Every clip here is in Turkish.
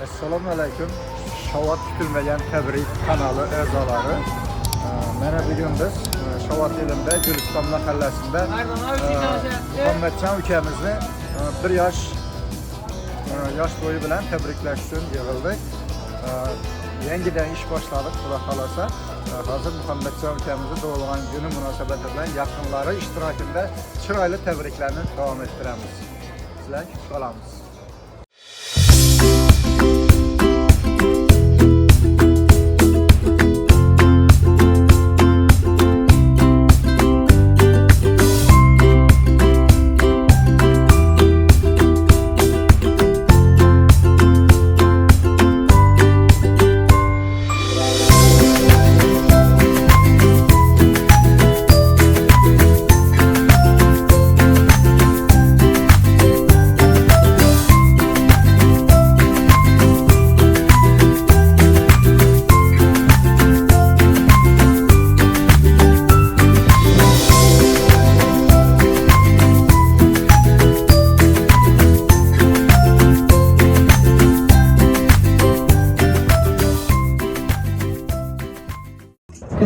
Assalomu alaykum. Shovot kutilmagan tabrik kanali a'zolari. Mana bugun biz Shovot elimda Guliston mahallasida Muhammadjon ukamizni 1 yosh to'yi bilan tabriklash uchun yig'ildik. Yangidan ish boshladik, Xudo xolasa. Hozir Muhammadjon ukamizni tug'ilgan kuni munosabati bilan yaqinlari ishtirokida chiroyli tabriklarni davom ettiramiz. Sizlarni kutib qolamiz.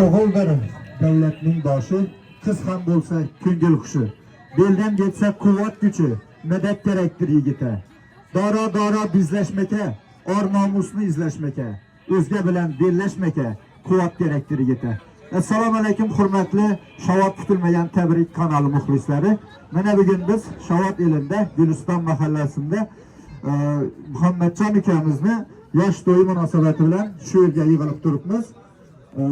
O'g'ildir davlatning boshi, qiz ham bo'lsa ko'ngil xushi. Beldan ketsa quvvat kuchi, madad kerakdir yigita. Dora bizlashmaka, or nomusni izlashmaka, o'zga bilan bellashmaka, quvvat kerakdir yigita. Assalomu alaykum hurmatli Shovot kutilmagan tabrik kanali muxlislari. Mana bugun biz Shovot elida Guliston mahallasida Muhammadjon ukamizni yosh to'yi munosabati bilan shu yerga yig'ilib turibmiz.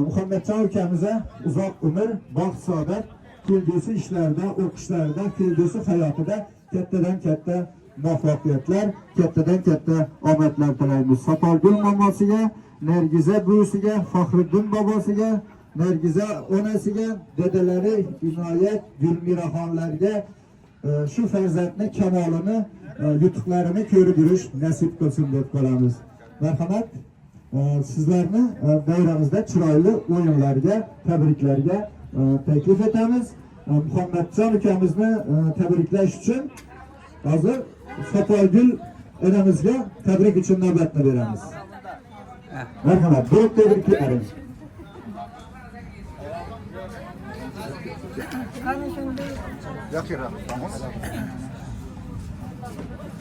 Muhammadjon ukamizni uzoq umr, baxt, saodat, kelgusi ishlarda, o'qishlarida, kelgusi hayotida kattadan katta muvaffaqiyatlar, kattadan katta omadlar tilaymiz. Sopolgul momosiga, Nargiza buvisiga, Faxriddin bobosiga, Nargiza onasiga, dadalari Inoyat, Gulmiraxonlarga shu farzandni kamolini, yutuqlarini ko'rib yurish nasib qilsin deb qolamiz. Marhamat. Sizlarni bayramimizda chiroyli o'yinlarga, tabriklarga taklif etamiz. Muhammadjon ukamizni tabriklash uchun hozir Sopolgul onamizga tabrik uchun navbatni beramiz. Marhamat, bir tabriklaymiz.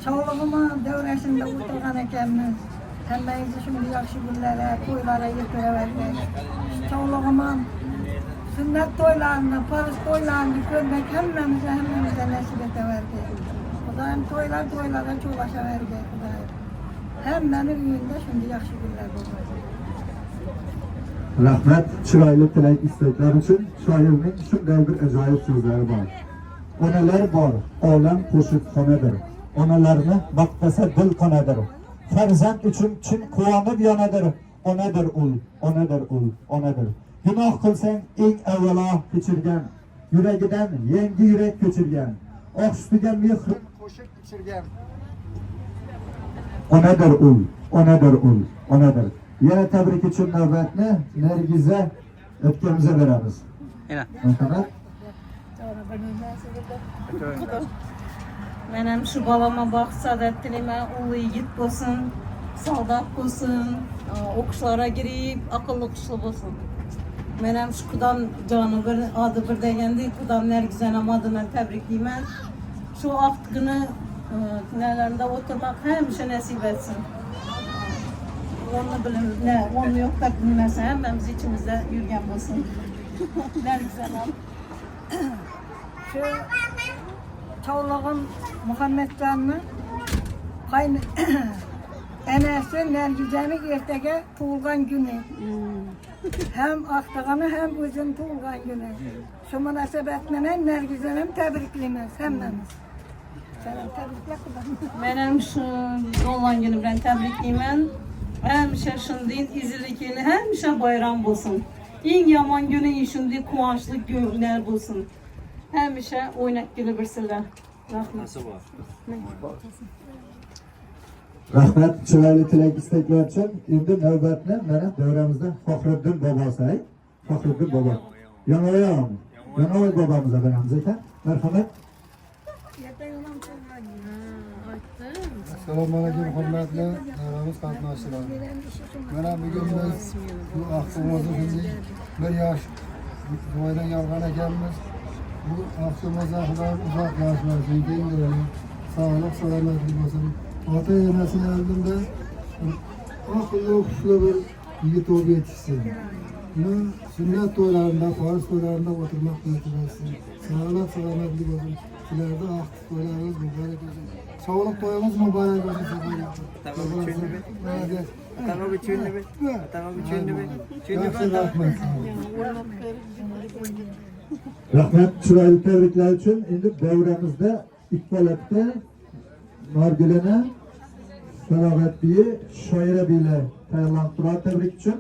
Sog'lig'imni davrasida o'tirgan ekanmiz. Hammangizni shunday yaxshi kunlarga, to'ylarga yetiravergan. Sog'lig'imni, sunnat to'ylarini, farz to'ylarini ko'rmak hammamizga nasib etavergan. Xudoyim to'ylarga cho'lashavergan Xudoyim. Hammaning uyida shunday yaxshi kunlar bo'lsin. Rahmat, chiroyli tilak istaklar uchun shoirning shunday bir ajoyib so'zlari bor. Onalar bor, olam qo'shiq xonadir. Onalarni maqtasa dil qonadir. Farzand uchun chin quvonib yonadir. Onadir ul, onadir ul, onadir. Gunoh qilsang eng avvalo kechirgan, yuragidan yangi yurak ko'chirgan, oq ustiga mehr qo'shib ichirgan. Onadir ul, onadir ul, onadir. Yana tabrik uchun navbatni Nargiza o'tkamiza beramiz. Marhamat. Men ham shu bolama baxt saodat tilayman, o'g'li yigit bo'lsin, soldat bo'lsin, o'qishlarga kirib, aqlli kuchli bo'lsin. Men ham shu Xudom joni bir odi bir degandek, Xudom Nargizani odamdan tabriklayman. Shu vaqt kuni kunlarida o'tirmoq hamisha nasib etsin. Onu bilim, onu yok da bilmezsen hammamiz içimizde yürgen bo'lsin. Nargizani Şu Sog'lig'im Muhammadjonni enasi Nargizaning ertaga tug'ilgan kuni. Hem aqtag'ani hem o'zini tug'ilgan kuni. Shu munosabat bilan Nargizani ham tabriklaymiz hammamiz. Salom, tabriklar Xudoyim. Men ham shu tug'ilgan kuni bilan tabriklayman. Hamisha shunday izillikli, hamisha bayram bo'lsin. Eng yomon kuni shunday quvonchli kunlar bo'lsin. Hamisha o'ynab kelaversinlar. Rahmat. Rahmat, chiroyli tilak istaklar uchun. Endi navbatni mana davramizda Faxriddin bobosi, Faxriddin bobo. Yanoy bobomiz beramiz ekan. Marhamat. Ertaga ham Assalomu alaykum, hurmatli davramiz qatnashchilari. Mana bugun biz bu Aqto'mizda shunday bir yosh joydan yolg'on ekanmiz. Bu Aqto'mizda Xudo uzoq yashmasin, keng sog'lik, salomatlik bo'lsin. Ota-onasini oldimda aqlli, hushli bir yigit bo'lib yetishsin. Sünnet to'ylarında, farz to'ylarında oturmak nasip etsin. Sağlık, selametlik olsun. Sizlerde aktif toylarınız mübarek olsun. Sağlık toyunuz mübarek olsun. Tamam bir çöndü be. Tamam bir çöndü be. Yaxşı rahmet. Rahmet, chiroyli tabriklar uchun. Endi davramizda Iqbol Nargulini Farog'at biyi, Shoira biyilar tayyorlanib turadi tabrik uchun.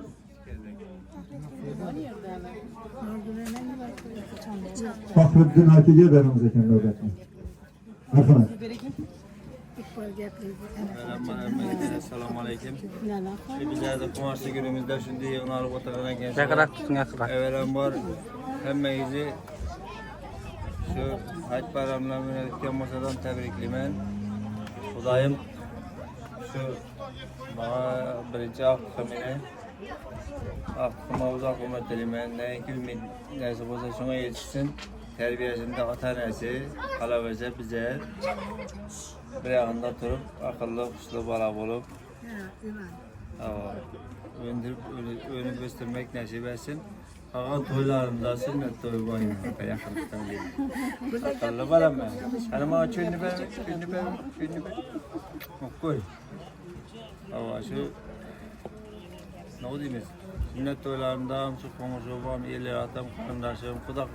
Faxriddin akaga beramiz ekan navbatni. Marhamat. Assalomu alaykum. Bizlarda qumoshli kunimizda shunday yig'nalib o'tirgan ekan. Avvalambor hammangizni shu haj bayramlari bilan o'tgan bo'lsadan tabriklayman. Xudoyim shu birinchi haftamini uzoq umr tilayman. Neyki umid narsa bo'lsa shunga yetishsin. Tarbiyasida ota-onasi, qolaversa biza bir yog'ida turib, aqlli, hushli bola bo'lib, o'nib o'stirmak nasib etsin. Qolgan to'ylarimda sunnat to'yi bo'ling, yaqindan deyman. Aqlli bo'laman. Qani mana cho'yni ber. Qo'y. Shu nima deymiz? Sünnet to'ylarimda shu qo'ng'ishim, el-atam, qarindoshim, xudo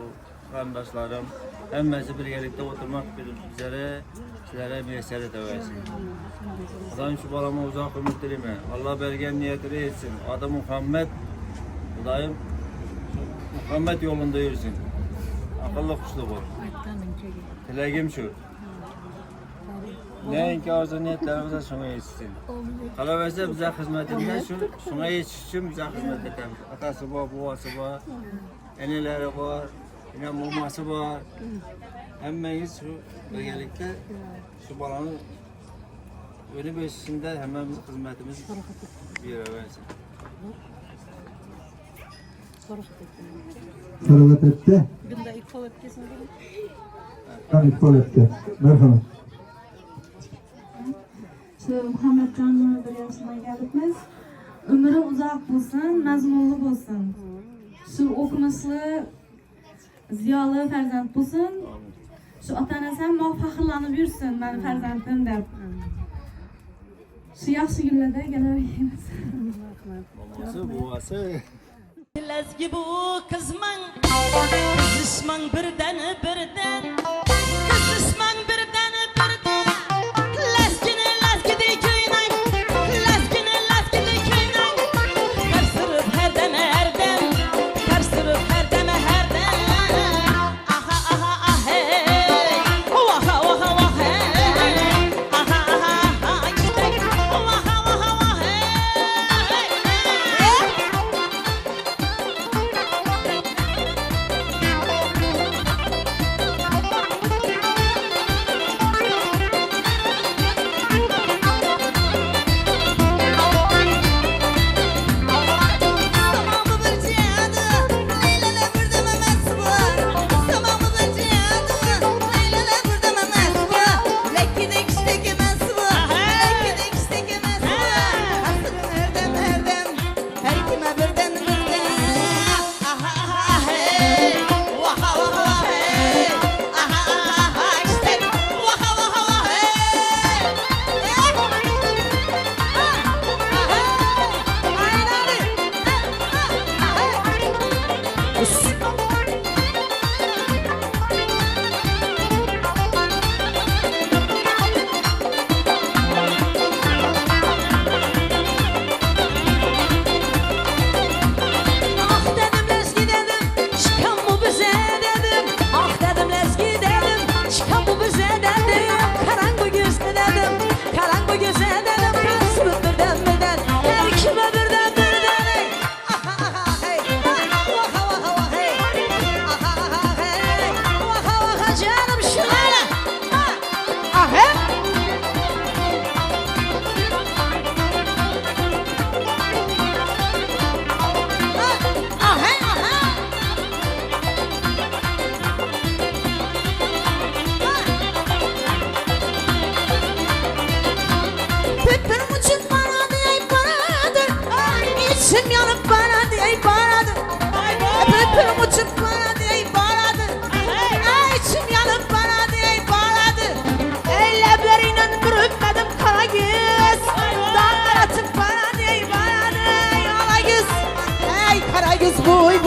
qarindoshlarim hammasi birgalikda o'tirmoq bizlari sizlarga muyassar etaversin. Xudoyim shu bolamga uzoq umr tilayman. Alloh bergan niyatini yetsin. Ota Muhammad Xudoyim Muhammad yo'lida yursin. Aqlli, hushli bo'l. Tilagim shu. Neyinki arzu niyatlarimiz shunga yetsin. Qolaversa biza xizmatimizda shunga yetish uchun biza xizmat etamiz. Otasi bor, buvasi bor, enalari bor, mo'masi bor. Hammangiz shu birgalikda shu bolani o'nib o'sishida hammamiz xizmatimiz beraversin. Farog'at aka. Bunda Iqbol kesin. Iqbol aka. Marhamat. Şu Muhammedcan'la bir yaşına gelipmiz. Ömrü uzak bulsun, mazmunlu bulsun. Şu okumuşlu, ziyalı farzand bulsun. Şu ota-onasi faxrlanib yursin, meni farzandim deb. Şu yaxshi kunlarda gelaveramiz. Buvasi. Lezgi bu kızman, kızışman birden. Kızışman birden. Lezgini de köynen, lezgini de köynen. Karsırıp her deme herden, karsırıp her deme herden. Aha hey, vaha hey. Aha gidek, vaha hey.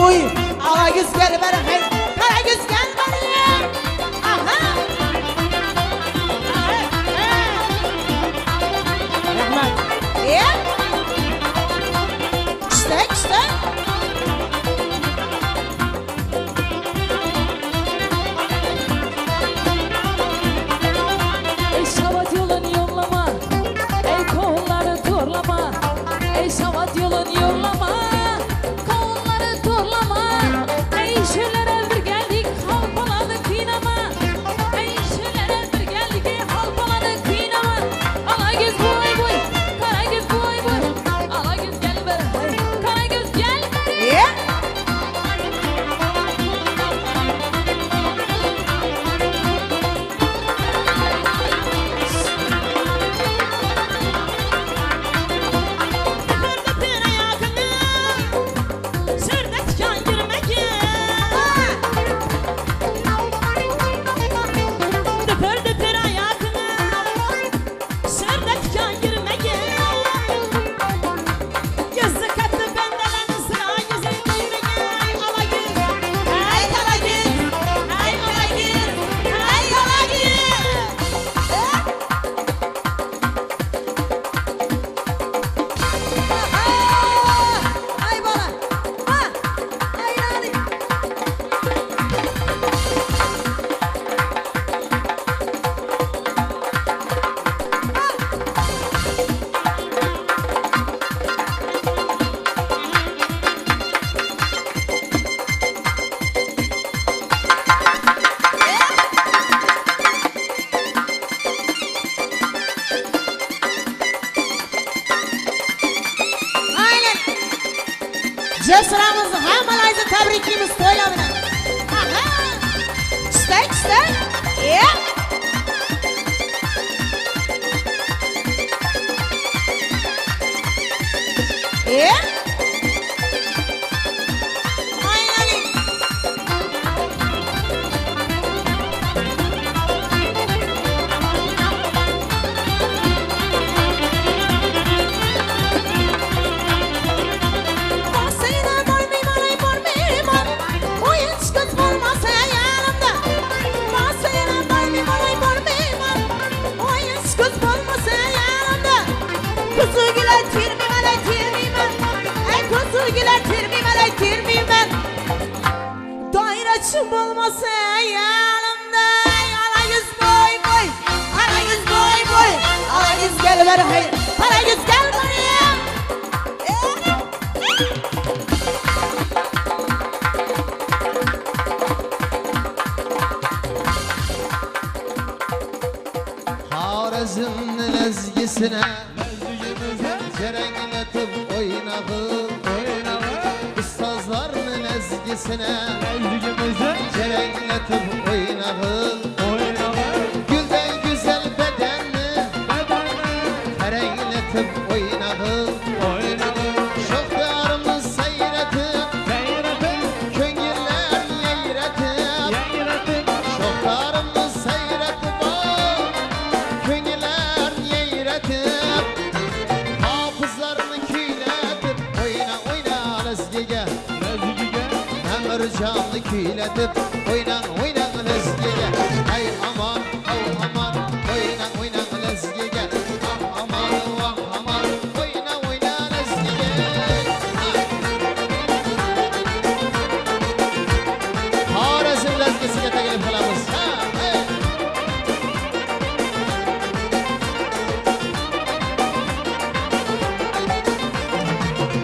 boy. Ala güz gel beri hey. Kara güz gel beri. Aha. Rahmat. İşte. Ey şavat yolun yollama, ey kolları torlama. Ey şavat yolun yollama, kolları torlama. Ey şölere bir geldik, halpaladı kıynama. Ey şölere bir geldik, halpaladı kıynama. Ala göz boy boy, kara göz boy boy. Ala göz gel beri, kara göz gel beri. Cesuramız hamalayızı tebriklimiz toylamına. Aha. İşte. Aynen. Daireciğim olmasa yanımda. Ala yüz boy boy. Ala yüz boy boy. Ala yüz gel beri hey. Ala yüz gel buraya. Harizm'in ezgisine Cerengletip oynağım Ustazlarının ezgisine Cerengletip oynağım Gülden güzel bedenini Herengletip oynağım Şoklarımı seyretip Köngüller yeyretip Şoklarımı seyretip Köngüller yeyretip Hafızlarını küyletip Oyna lezgige Hem canlı küyletip Oyna lezgige Ay aman aman Oyna lezgige Ah aman Oyna lezgige Harizm lezgisiga teklif qilamiz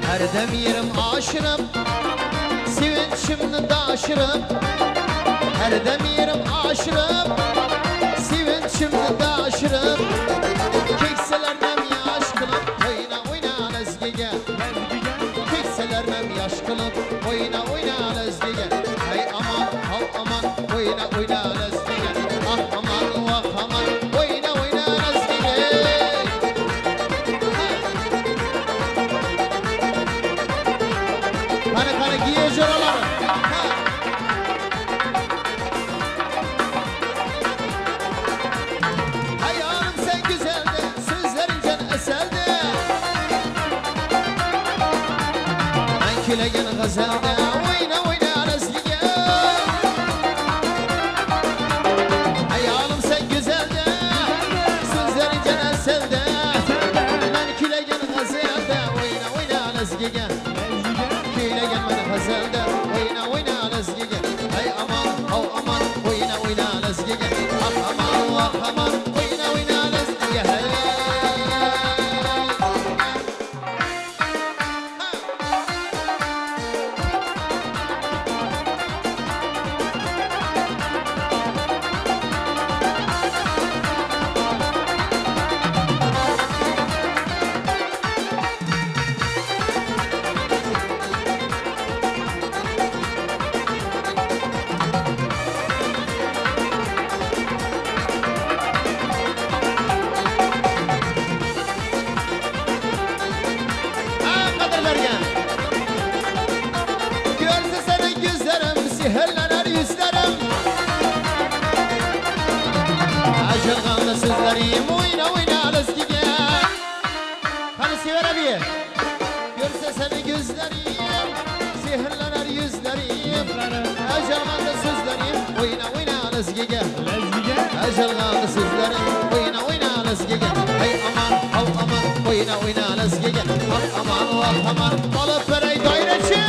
Herdem yerim aşırıp Sevinçimni daşırıp Herdem yerim aşırıp Sevinçimni daşırıp Kekselernem yaş kılıp Oyna lezgige Kekselernem yaş kılıp Oyna lezgige Hey aman Oyna lezgige Ah aman vah aman Oyna lezgige Kana giyiyor joraları Hayalım sen güzeldi Sözlerin can eserdi Ben külegen gazelde Oyna lezgiga kuylagan mana g'azalda o'yna o'yna lezgiga ay aman hov aman o'yna o'yna lezgiga ah aman o'yna o'yna lezgiga Seherler yüzlerim Acılganlı sözlerim oyna oyna lezgiga Hani sever abi Görse seni gözlerim Seherler yüzlerim Acılganlı sözlerim oyna oyna lezgiga Acılganlı sözlerim oyna oyna lezgiga Hey aman hav aman oyna oyna lezgiga Ah aman vah aman balık verey daireci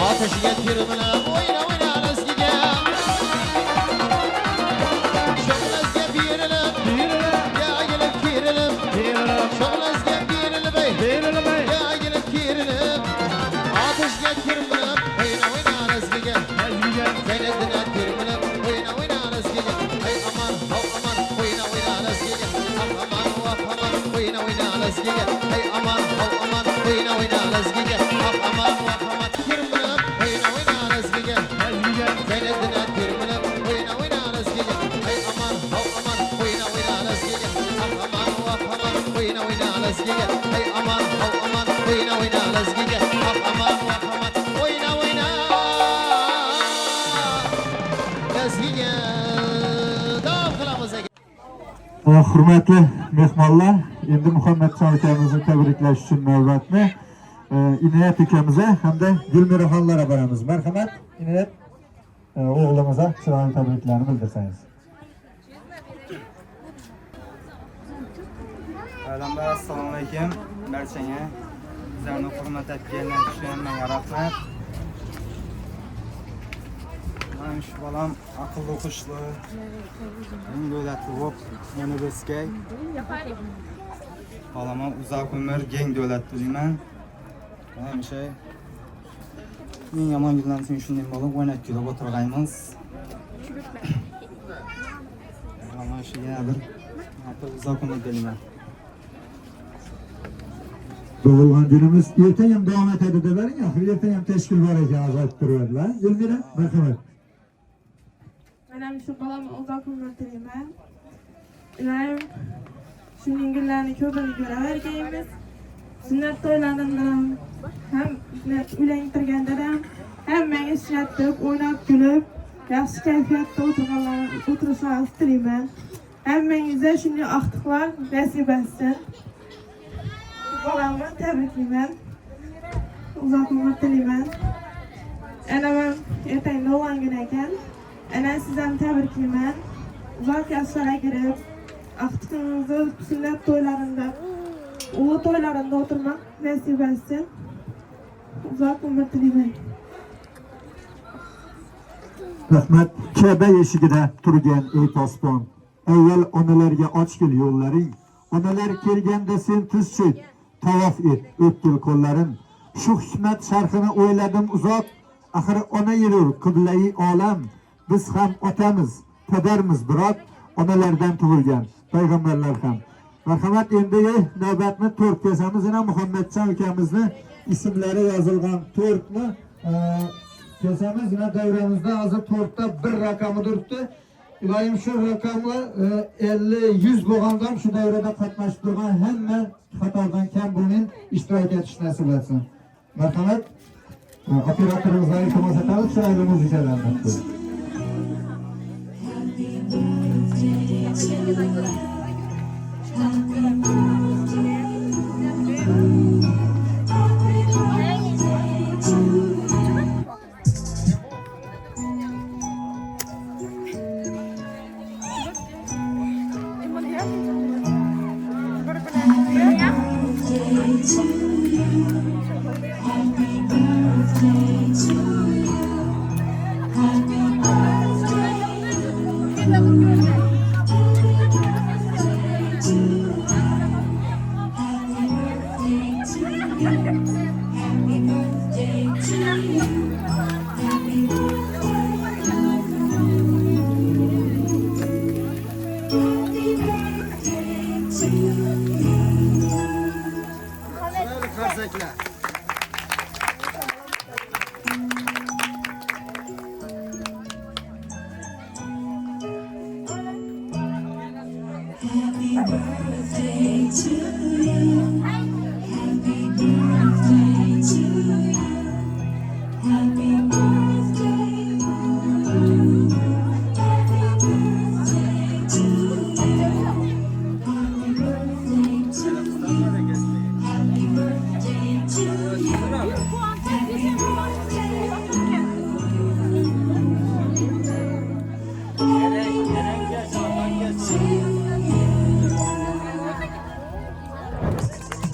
Ateşi getirmene oyna oyna lezgiga Şoğlazga birilim Ya gelip kirilim Şoğlazga birilim Ya gelip kirilim Ateş getirmene oyna oyna lezgiga Zeynetine tirmene oyna oyna lezgiga Hey aman hav aman oyna oyna lezgiga Ah aman vah aman oyna oyna lezgiga Hey aman hav aman oyna oyna lezgiga Ah aman vah aman Hey aman hav aman oyna oyna lezgiga Ah aman vah aman oyna oyna lezgiga Davom qilamiz aka Hurmatli mehmonlar, endi Muhammadjon akamizni tabriklash uchun navbatni Inoyat akamiz hamda Gulmiraxonlarga boramiz. Marhamat, Inoyat. o'g'limiza chiroyli tabriklarni bildirsangiz. Avvalambor assalomu alaykum barchaga. Bizlarni hurmat etganlar uchun menga rahmat. Mana shu bolam aqlli o'qishli, eng davlatli bo'lib yana bizga. Bolamam uzoq umr, keng davlat tilayman. Mana shu eng yomon kunlardan shunday bo'lib o'ynab kulib o'tirganmiz. Mana shu yana bir uzoq umr tilayman. Doğulgan günümüz ertayam devam etedi de verin ya, ertayam teşkil var ekan azayıp duruyorlar. Elmira, merhamet. Benim şu balam uzak ömür dilerim. İlayim, şunun günlerini köpünü görevergeyimiz. Sünnet toylarından hem sünnet ülentirgenlerden hem ben işlettik, oynap gülüp, yaxşı keyfiyette oturuşlarınızı dilerim. Hem ben yüze şimdi aktıklar nasip etsin. Balamı tebriklimen. Uzak ömür dilerim. Ana ben ertayın doğan güneyken ana sizden tebriklimen. Uzak yaşlara girip aktıklarınızı sünnet toylarında, ulu toylarında oturmak nasip etsin. Uzak ömür dilerim. Rahmet, Kabe yeşigida turgan ey posbon. Avval onalarga ochgil yo'llaring. Onalar kelganda sen tiz cho'k, tavof et o'tkil qo'llarin. Shu hikmat sharhini o'yladim uzoq. Axir ona yurur qiblai olam. Biz ham otamiz, padarmiz biroq onalardan tug'ilgan payg'ambarlar ham. Marhamat, endi navbatni 4 kesamiz. Yana Muhammadjon ukamizni ismlari yozilgan 4 ni kesamiz. Yana davramizda hozir 4 ta bir raqami turibdi. İlayim şu rakamla 50-100 bo'lgandan shu davrada qatnashib turgan hamma xatodan kam bo'lmay ishtirok etish nasib etsin. Marhamat, operatorimizni iltimos etamiz, chiroyli muzikalarni.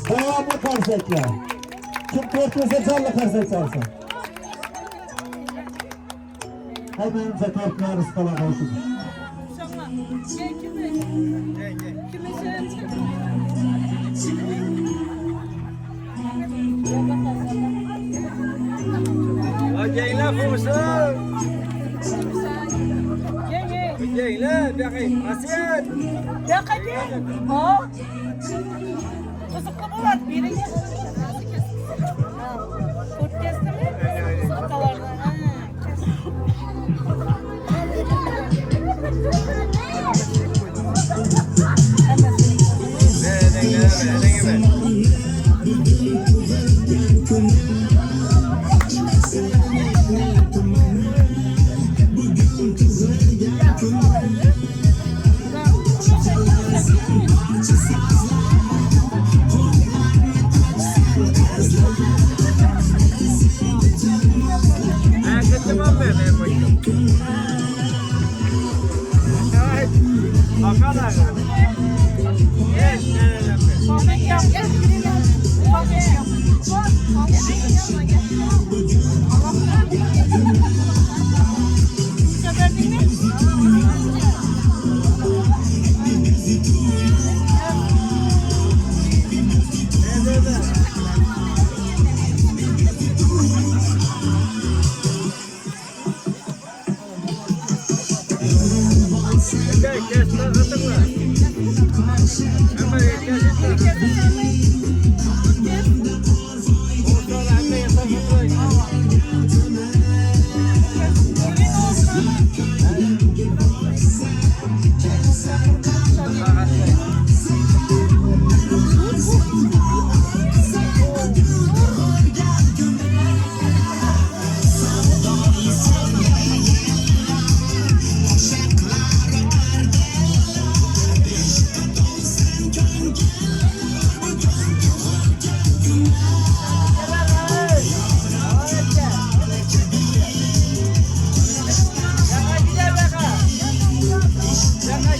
Devamlı konsertler. Kim korkmasa canlı konser çalsın. Hemenimize korkmuyoruz kalan olsun. Geyler konuşsun. Geyler, bakayım. Asiyet. Bakayım. O. Kızıklı bu var. Birinci. Kurt kesti mi? Sıkıtalardan. Tamam mı? Ben bakıyorum. Evet. Bakalım. Evet, nerelerden? Kes takatırlar. Hemen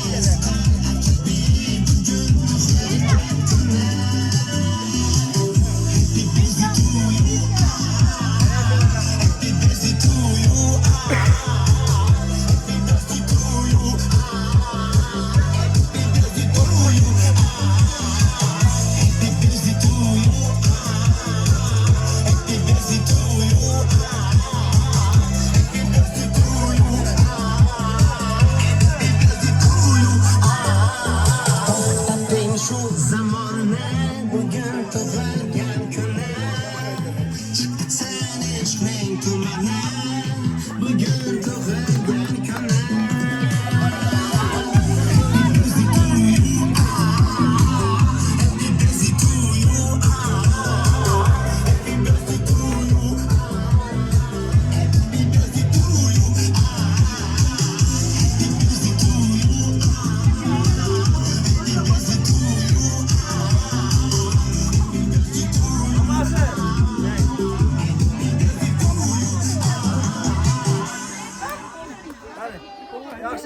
kes.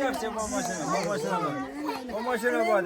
Yaxşı mamasına bak. Mamasına bak.